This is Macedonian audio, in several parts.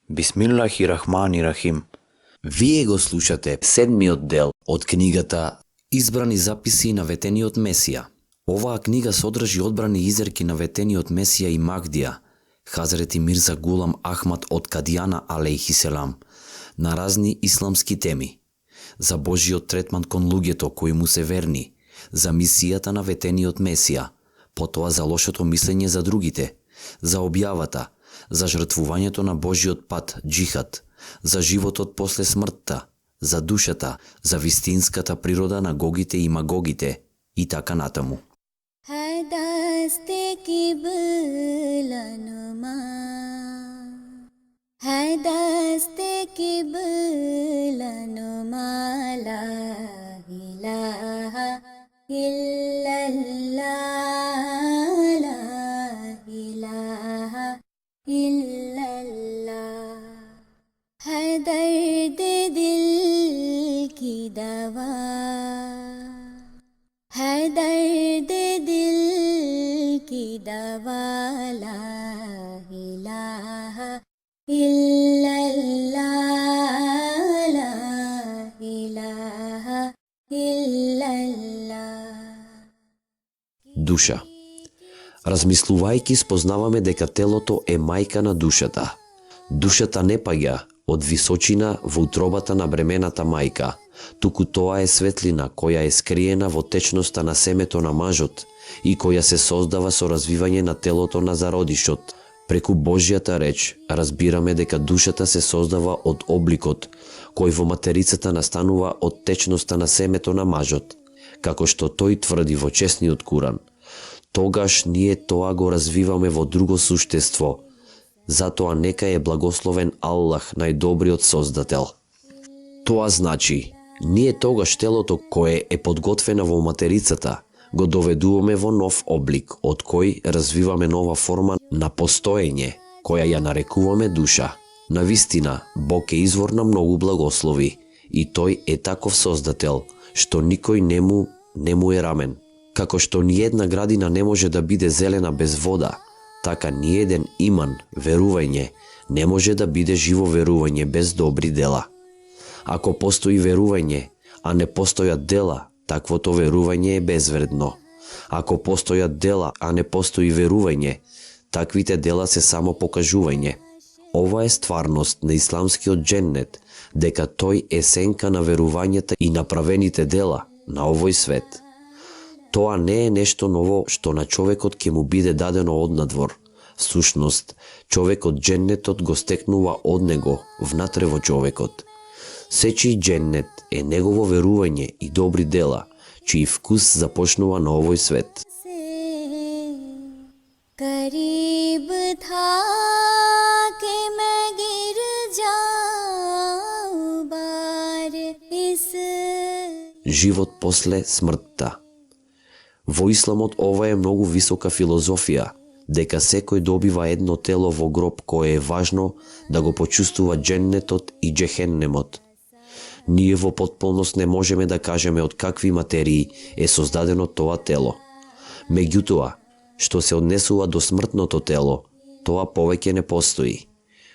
Бисмиллахи-рахмани-рахим. Вие го слушате седмиот дел од книгата Избрани записи на ветениот Месија. Оваа книга содржи одбрани изерки на ветениот Месија и Махдија, Хазрети Мирза Гулам Ахмад од Кадијана алейхиселам, на разни исламски теми, за Божиот третман кон луѓето кои му се верни, за мисијата на ветениот Месија, потоа за лошото мислење за другите, за објавата, за жртвувањето на Божиот пат, джихад, за животот после смртта, за душата, за вистинската природа на гогите и магогите и така натаму. है दर्द दिल की दवा, है दर्द दिल की दवा, ला इलाहा इल्लल्लाह, ला इलाहा इल्लल्लाह. Душа. Размислувајќи спознаваме дека телото е мајка на душата. Душата не паѓа од височина во утробата на бремената мајка, туку тоа е светлина која е скриена во течноста на семето на мажот и која се создава со развивање на телото на зародишот. Преку Божјата реч разбираме дека душата се создава од обликот кој во материцата настанува од течноста на семето на мажот, како што тој тврди во чесниот Куран. Тогаш ние тоа го развиваме во друго суштество. Затоа нека е благословен Аллах, најдобриот создател. Тоа значи, ние тогаш телото кое е подготвено во материцата, го доведуваме во нов облик, од кој развиваме нова форма на постоење, која ја нарекуваме душа. Навистина, Бог е извор на многу благослови и тој е таков создател, што никој не му е рамен. Како што ниедна градина не може да биде зелена без вода, така ниеден иман, верување, не може да биде живо верување без добри дела. Ако постои верување, а не постојат дела, таквото верување е безвредно. Ако постојат дела, а не постои верување, таквите дела се само покажување. Ова е стварност на исламскиот дженнет, дека тој е сенка на верувањата и направените дела на овој свет. Тоа не е нешто ново што на човекот ќе му биде дадено однадвор. Всушност, човекот дженнетот го стекнува од него, внатре во човекот. Сечи дженнет е негово верување и добри дела, чиј вкус започнува на овој свет. करीब था कि मैं गिर जाऊं बार इस. Живот после смртта. Во исламот ова е многу висока филозофија, дека секој добива едно тело во гроб кое е важно да го почувствува дженнетот и джехеннемот. Ние во потполност не можеме да кажеме од какви материи е создадено тоа тело. Меѓутоа, што се однесува до смртното тело, тоа повеќе не постои.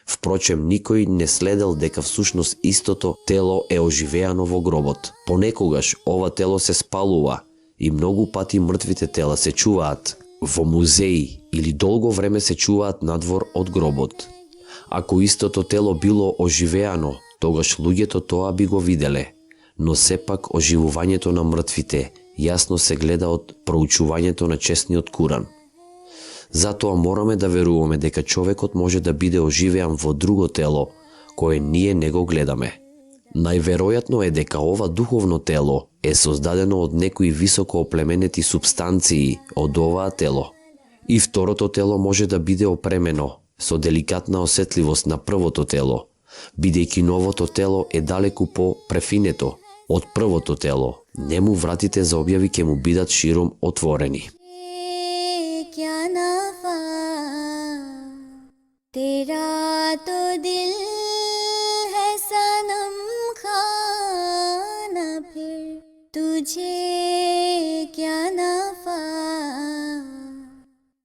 Впрочем, никој не следел дека всушност истото тело е оживеано во гробот. Понекогаш ова тело се спалува и многу пати мртвите тела се чуваат во музеи или долго време се чуваат надвор од гробот. Ако истото тело било оживеано, тогаш луѓето тоа би го виделе, но сепак оживувањето на мртвите јасно се гледа од проучувањето на чесниот Куран. Затоа мораме да веруваме дека човекот може да биде оживеан во друго тело, кое ние не го гледаме. Најверојатно е дека ова духовно тело е создадено од некои високо оплеменети субстанции од оваа тело. И второто тело може да биде опремено со деликатна осетливост на првото тело, бидејќи новото тело е далеку по-префинето од првото тело. Нему вратите за објави ќе му бидат широм отворени. तेरा तो दिल है सनम खाना, फिर तुझे क्या नफा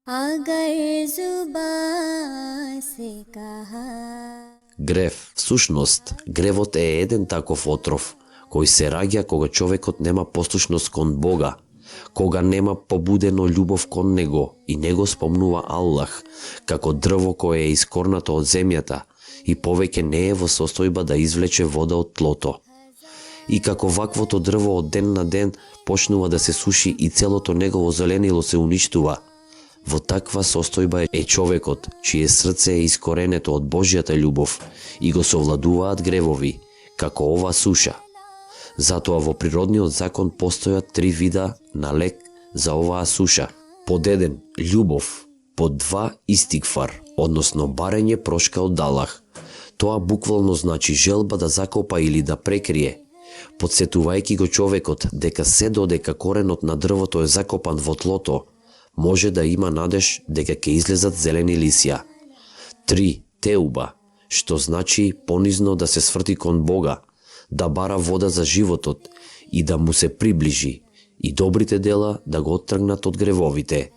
अगर जुबां से कहा. Грев. Всушност, гревот е еден таков отров, кој се раѓа кога човекот нема послушност кон Бога, кога нема побудено љубов кон Него и не го спомнува Аллах, како дрво кое е искорнато од земјата и повеќе не е во состојба да извлече вода од тлото. И како ваквото дрво од ден на ден почнува да се суши и целото негово зеленило се уништува, во таква состојба е човекот, чие срце е искоренето од Божјата љубов и го совладуваат гревови, како ова суша. Затоа во природниот закон постојат 3 вида на лек за оваа суша. Под 1 љубов, под 2 истигфар, односно барење прошка од Аллах. Тоа буквално значи желба да закопа или да прекрие, подсетувајќи го човекот дека се додека коренот на дрвото е закопан во тлото, може да има надеж дека ќе излезат зелени лисја. 3 теуба, што значи понизно да се сврти кон Бога, да бара вода за животот и да му се приближи, и добрите дела да го оттргнат од гревовите.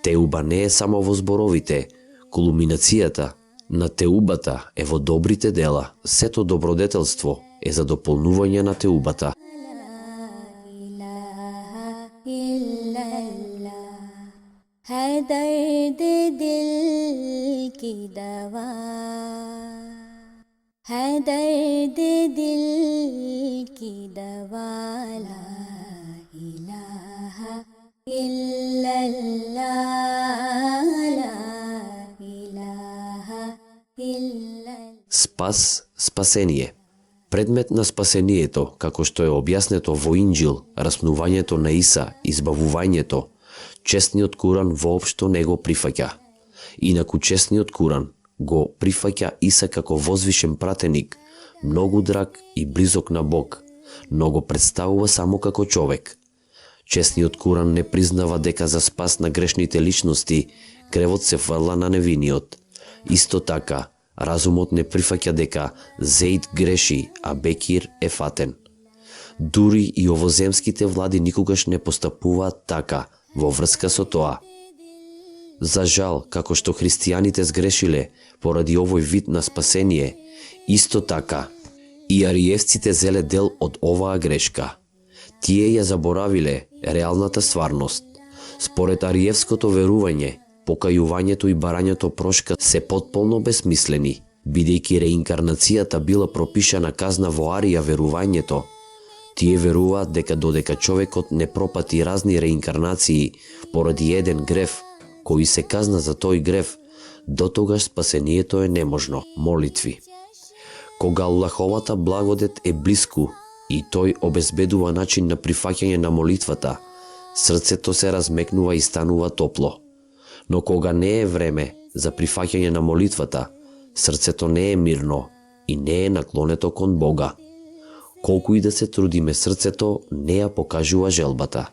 Теуба не е само во зборовите, кулминацијата на теубата е во добрите дела. Сето добродетелство е за дополнување на теубата. है दर्द दिल की दवा, है दर्द दिल की दवा, ला इलाहा इल्लल्लाह, ला इलाहा इल्लल्लाह. Спас, спасение. Предмет на спасението, како што е објаснето во Инџил, распнувањето на Иса, избавувањето, честниот Куран воопшто не го прифаќа. Инаку честниот Куран го прифаќа Иса како возвишен пратеник, многу драг и близок на Бог, но го представува само како човек. Честниот Куран не признава дека за спас на грешните личности гревот се фрла на невиниот. Исто така, разумот не прифаќа дека Зеид греши, а Бекир е фатен. Дури и овоземските влади никогаш не постапуваат така во врска со тоа. За жал, како што христијаните сгрешиле поради овој вид на спасение, исто така и ариевците зеле дел од оваа грешка. Тие ја заборавиле реалната стварност. Според ариевското верување, покајувањето и барањето прошка се потполно бесмислени, бидејќи реинкарнацијата била пропишана казна во Арија верувањето. Тие веруваат дека додека човекот не пропати разни реинкарнации поради еден грев, кој се казна за тој грев, дотогаш спасението е неможно. Молитви. Кога Аллаховата благодет е блиску и тој обезбедува начин на прифаќање на молитвата, срцето се размекнува и станува топло. Но кога не е време за прифаќање на молитвата, срцето не е мирно и не е наклонето кон Бога. Колку и да се трудиме, срцето не ја покажува желбата.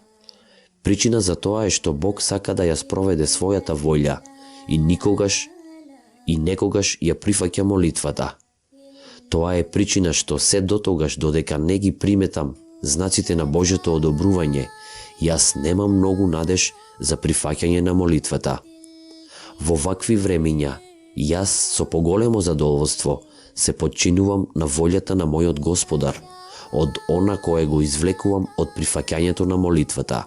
Причина за тоа е што Бог сака да ја спроведе својата волја и никогаш и некогаш ја прифаќа молитвата. Тоа е причина што се дотогаш додека не ги приметам знаците на Божјото одобрување, јас немам многу надеж за прифаќање на молитвата. Во вакви времиња, јас со поголемо задоволство се подчинувам на волјата на мојот Господар, од она кое го извлекувам од прифаќањето на молитвата.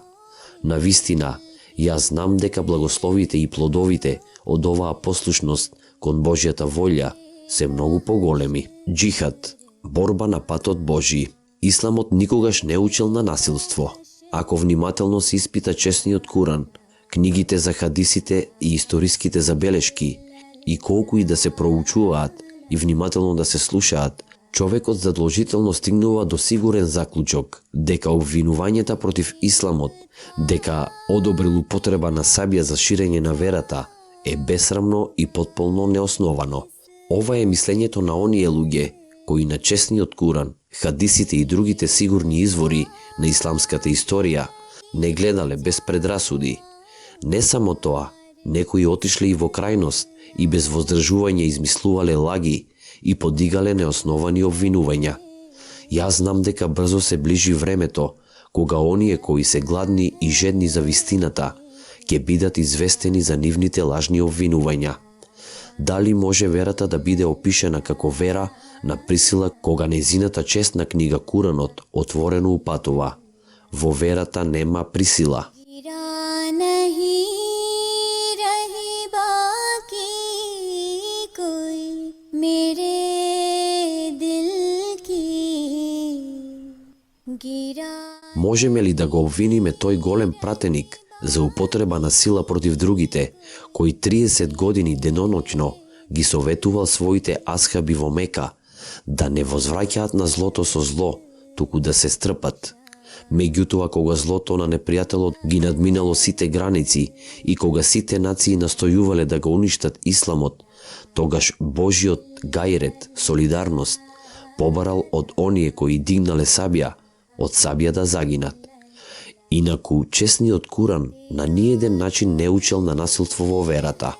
Навистина, јас знам дека благословите и плодовите од оваа послушност кон Божјата волја се многу поголеми. Джихад, борба на патот Божи. Исламот никогаш не учил на насилство. Ако внимателно се испита честниот Куран, книгите за хадисите и историските забелешки, и колку и да се проучуваат и внимателно да се слушаат, човекот задолжително стигнува до сигурен заклучок дека обвинувањата против исламот, дека одобрил употреба на сабија за ширење на верата, е бесрамно и потполно неосновано. Ова е мислењето на оние луѓе кои на честниот Куран, хадисите и другите сигурни извори на исламската историја не гледале без предрасуди. Не само тоа, некои отишле и во крајност и без воздржување измислувале лаги и подигале неосновани обвинувања. Јас знам дека брзо се ближи времето кога оние кои се гладни и жедни за вистината ќе бидат известени за нивните лажни обвинувања. Дали може верата да биде опишена како вера на присила кога нејзината честна книга Куранот отворено упатува? Во верата нема присила. गिरा नहीं रही बाकी कोई मेरे दिल की गिरा Можеме ли да го обвиниме тој голем пратеник за употреба на сила против другите, кој 30 години деноноќно ги советувал своите асхаби во Мека да не возвраќаат на злото со зло, туку да се стрпат? Меѓутоа, кога злото на непријателот ги надминало сите граници и кога сите нации настојувале да го уништат исламот, тогаш Божиот гајрет, солидарност, побарал од оние кои дигнале сабја, од сабја да загинат. Инаку, честниот Куран на ниеден начин не учел на насилство во верата.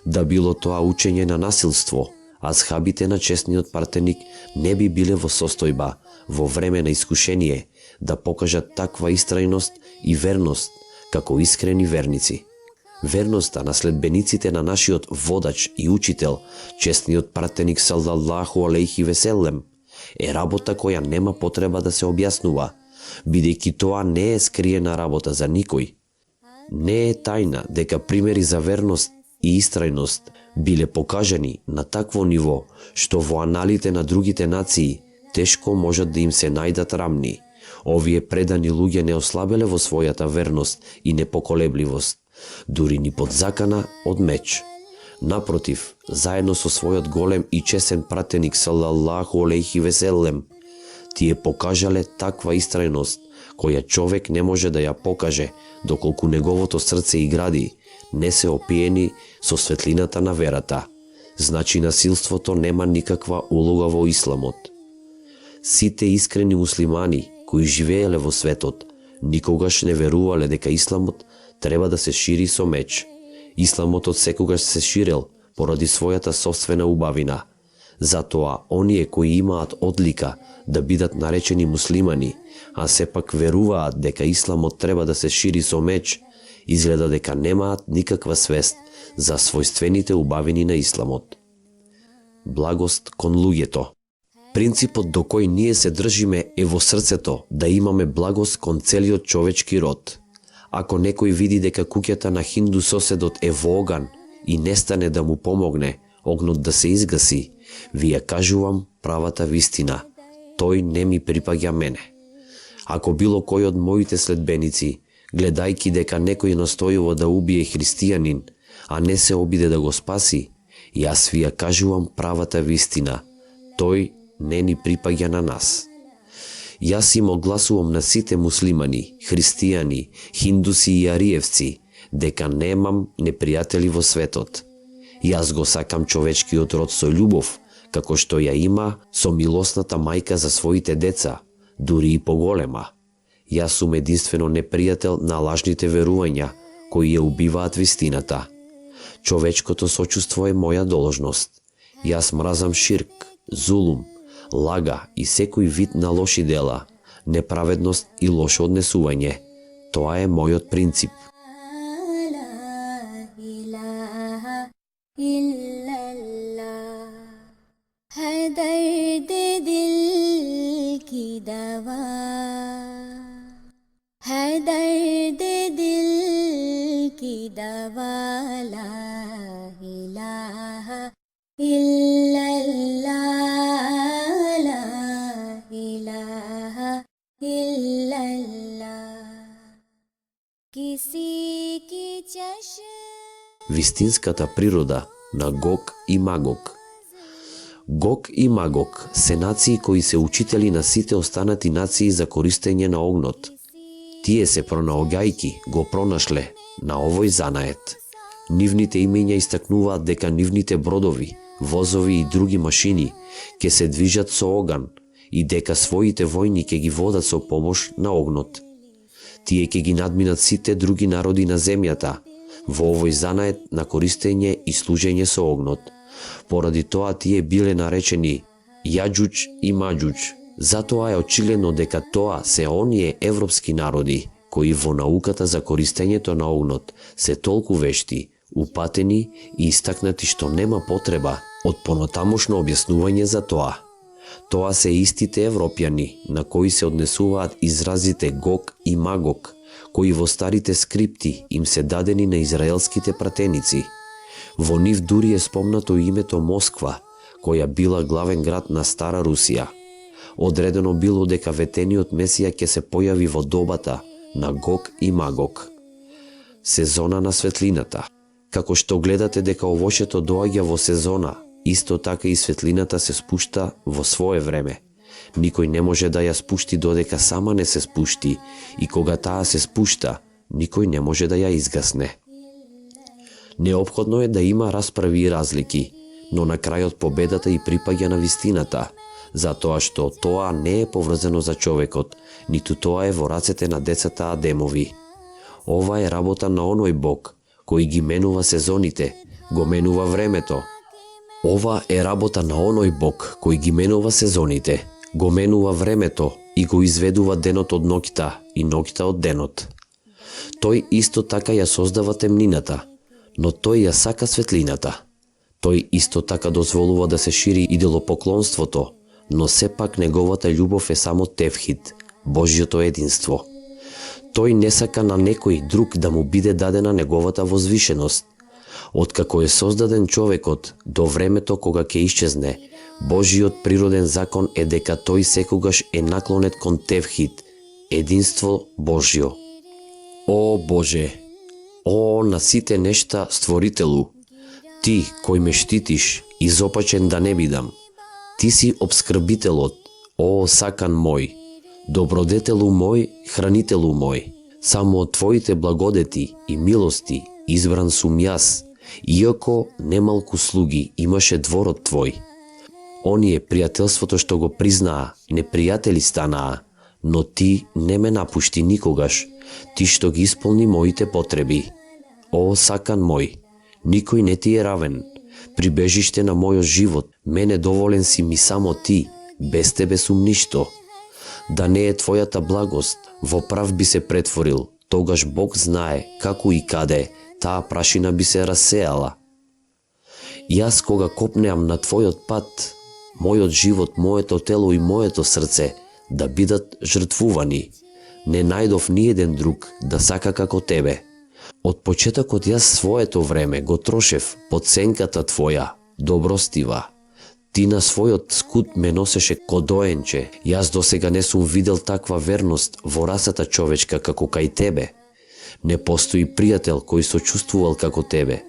Да било тоа учење на насилство, асхабите на честниот пратеник не би биле во состојба, во време на искушение, да покажат таква истрајност и верност, како искрени верници. Верноста на следбениците на нашиот водач и учител, честниот пратеник салаллаху алейхи веселем, е работа која нема потреба да се објаснува, бидејќи тоа не е скриена работа за никој. Не е тајна дека примери за верност и истрајност биле покажани на такво ниво, што во аналите на другите нации тешко можат да им се најдат рамни. Овие предани луѓе не ослабеле во својата верност и непоколебливост, дури ни под закана од меч. Напротив, заедно со својот голем и чесен пратеник салаллаху алейхи веселем, тие покажале таква истрајност, која човек не може да ја покаже, доколку неговото срце и гради не се опиени со светлината на верата. Значи насилството нема никаква улога во исламот. Сите искрени муслимани кои живееле во светот, никогаш не верувале дека исламот треба да се шири со меч. Исламот од секогаш се ширел поради својата собствена убавина. Затоа, оние кои имаат одлика да бидат наречени муслимани, а сепак веруваат дека исламот треба да се шири со меч, изгледа дека немаат никаква свест за својствените убавини на исламот. Благост кон луѓето. Принципот до кој ние се држиме е во срцето да имаме благост кон целиот човечки род. Ако некој види дека куќата на хинду соседот е во оган и не стане да му помогне огнот да се изгаси, ви ја кажувам правата вистина. Тој не ми припаѓа мене. Ако било кој од моите следбеници, гледајќи дека некој настојува да убие христијанин, а не се обиде да го спаси, јас ви ја кажувам правата вистина. Тој не ни припаѓа на нас. Јас им огласувам на сите муслимани, христијани, хиндуси и ариевци, дека немам непријатели во светот. Јас го сакам човечкиот род со љубов, како што ја има со милосната мајка за своите деца, дури и поголема. Јас сум единствено непријател на лажните верувања, кои ја убиваат вистината. Човечкото сочувство е моја должност. Јас мразам ширк, зулум, лага и секој вид на лоши дела, неправедност и лошо однесување. Тоа е мојот принцип. Вистинската природа на Гог и Магог. Гог и Магог се нации кои се учители на сите останати нации за користење на огнот. Тие се пронаоѓајки го пронашле на овој занает. Нивните имења истакнуваат дека нивните бродови, возови и други машини ќе се движат со оган и дека своите војни ќе ги водат со помош на огнот. Тие ќе ги надминат сите други народи на земјата во овој занает на користење и служење со огнот. Поради тоа тие биле наречени Јаџуџ и Маџуџ. Затоа е очигледно дека тоа се оние европски народи кои во науката за користењето на огнот се толку вешти, упатени и истакнати што нема потреба од понатамошно објаснување за тоа. Тоа се истите европјани на кои се однесуваат изразите Гог и Магог, кои во старите скрипти им се дадени на израелските пратеници. Во нив дури е спомнато името Москва, која била главен град на Стара Русија. Одредено било дека ветениот Месија ќе се појави во добата на Гог и Магог. Сезона на светлината. Како што гледате дека овошето доаѓа во сезона, исто така и светлината се спушта во свое време. Никој не може да ја спушти додека сама не се спушти, и кога таа се спушта, никој не може да ја изгасне. Неопходно е да има расправи и разлики, но на крајот победата и припаѓа на вистината, затоа што тоа не е поврзано за човекот, ниту тоа е во рацете на децата Адемови. Ова е работа на оној Бог, кој ги менува сезоните, го менува времето. Ова е работа на оној Бог, кој ги менува сезоните, го менува времето и го изведува денот од ноќта и ноќта од денот. Тој исто така ја создава темнината, но тој ја сака светлината. Тој исто така дозволува да се шири идолопоклонството, но сепак неговата љубов е само тевхид, Божјото единство. Тој не сака на некој друг да му биде дадена неговата возвишеност. Откако е создаден човекот до времето кога ќе исчезне, Божјиот природен закон е дека тој секогаш е наклонет кон тевхид, единство Божјо. О Боже, о на сите нешта створителу, ти кој ме штитиш, изопачен да не бидам, ти си обскрбителот, о сакан мој, добродетелу мој, хранителу мој, само од твоите благодети и милости избран сум јас, иако немалку слуги имаше дворот твој. Оние пријателството што го признаа, непријатели станаа, но ти не ме напушти никогаш, ти што ги исполни моите потреби. О сакан мој, никој не ти е равен, прибежиште на мојот живот, мене доволен си ми само ти, без тебе сум ништо. Да не е твојата благост, во прав би се претворил, тогаш Бог знае како и каде таа прашина би се рассеала. Јас кога копнеам на твојот пат, мојот живот, моето тело и моето срце да бидат жртвувани. Не најдов ниеден друг да сака како тебе. Од почетокот јас своето време го трошев под сенката твоја, добростива. Ти на својот скут ме носеше ко доенче. Јас досега не сум видел таква верност во расата човечка како кај тебе. Не постои пријател кој сочувствувал како тебе.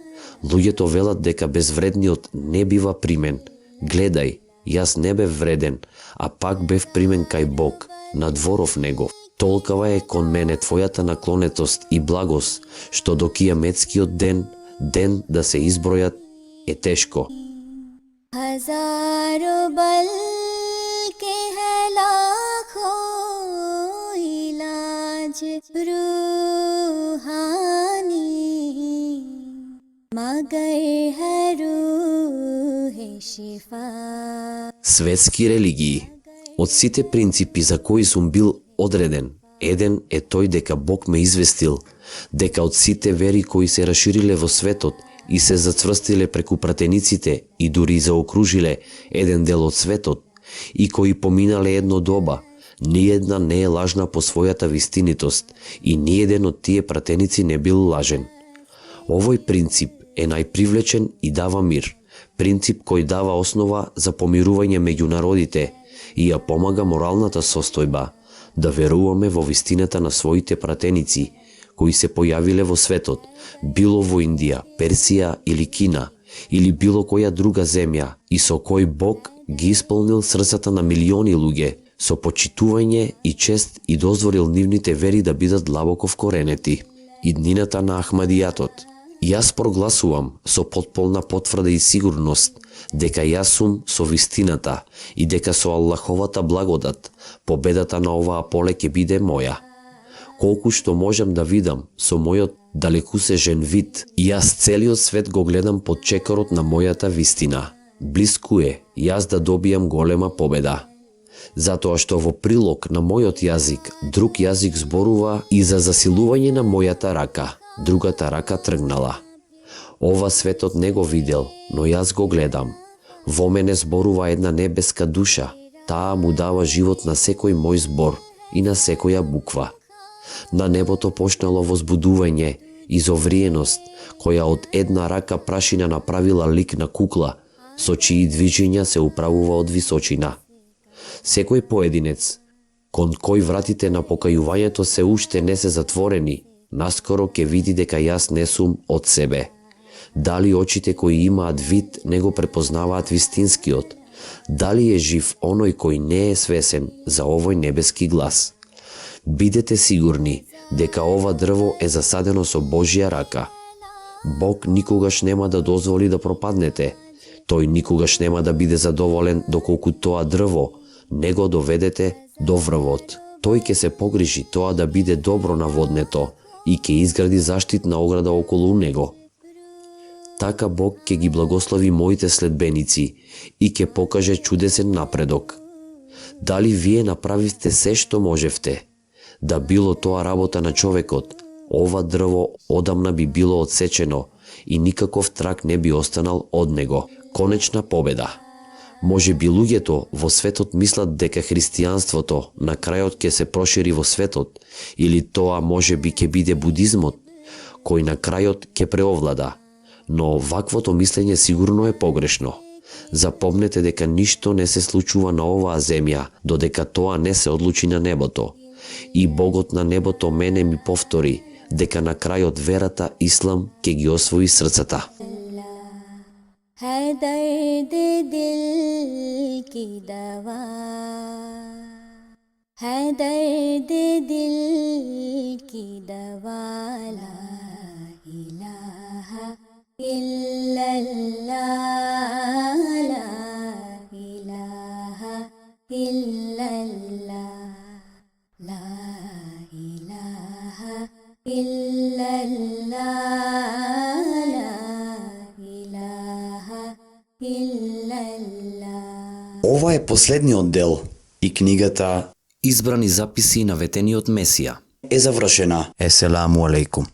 Луѓето велат дека безвредниот не бива примен. Гледај, јас не бев вреден, а пак бев примен кај Бог, надворов негов. Толкава е кон мене твојата наклонетост и благост, што до кијаметскиот ден да се избројат, е тешко. हजारों बल के है लाखों इलाज रूहानी मगर है रूह शिफा. Светски религии. Од сите принципи за кои сум бил одреден, еден е тој дека Бог ме известил, дека од сите вери кои се расшириле во светот и се зацврстиле преку пратениците и дури заокружиле еден дел од светот, и кои поминале едно доба, ниедна не е лажна по својата вистинитост и ниеден од тие пратеници не бил лажен. Овој принцип е најпривлечен и дава мир, принцип кој дава основа за помирување меѓу народите и ја помага моралната состојба да веруваме во вистината на своите пратеници, кои се појавиле во светот, било во Индија, Персија или Кина, или било која друга земја, и со кој Бог ги исполнил срцата на милиони луѓе, со почитување и чест и дозволил нивните вери да бидат длабоко вкоренети. Иднината на Ахмадијатот. Јас прогласувам со потполна потврда и сигурност дека јас сум со вистината и дека со Аллаховата благодат победата на оваа поле ќе биде моја. Колку што можам да видам со мојот далекусежен вид, јас целиот свет го гледам под чекорот на мојата вистина. Блиску е јас да добијам голема победа. Затоа што во прилог на мојот јазик, друг јазик зборува и за засилување на мојата рака, другата рака тргнала. Ова светот не го видел, но јас го гледам. Во мене зборува една небеска душа, таа му дава живот на секој мој збор и на секоја буква. На небото почнало возбудување, изовриеност, која од една рака прашина направила лик на кукла, со чии движења се управува од височина. Секој поединец, кон кој вратите на покајувањето се уште не се затворени, наскоро ќе види дека јас не сум од себе. Дали очите кои имаат вид не го препознаваат вистинскиот? Дали е жив оној кој не е свесен за овој небески глас? Бидете сигурни дека ова дрво е засадено со Божја рака. Бог никогаш нема да дозволи да пропаднете. Тој никогаш нема да биде задоволен доколку тоа дрво не го доведете до врвот. Тој ќе се погрижи тоа да биде добро наводнето и ќе изгради заштитна ограда околу него. Така Бог ќе ги благослови моите следбеници и ќе покаже чудесен напредок. Дали вие направивте се што можевте? Да било тоа работа на човекот, ова дрво одамна би било одсечено и никаков трак не би останал од него. Конечна победа. Може би луѓето во светот мислат дека христијанството на крајот ќе се прошири во светот, или тоа може би ќе биде будизмот, кој на крајот ќе преовлада. Но ваквото мислење сигурно е погрешно. Запомнете дека ништо не се случува на оваа земја, додека тоа не се одлучи на небото. И Богот на небото мене ми повтори дека на крајот верата ислам ќе ги освои срцата. है दर्द दिल की दवा, है दर्द दिल की दवा, ला इलाहा इल्लल्लाह, ला इलाहा इल्लल्लाह, ला इलाहा इल्लल्लाह, ला इलाहा इल्लल्लाह. Ова е последниот дел и книгата Избрани записи на ветениот Месија е завршена. Еселаму алейкум.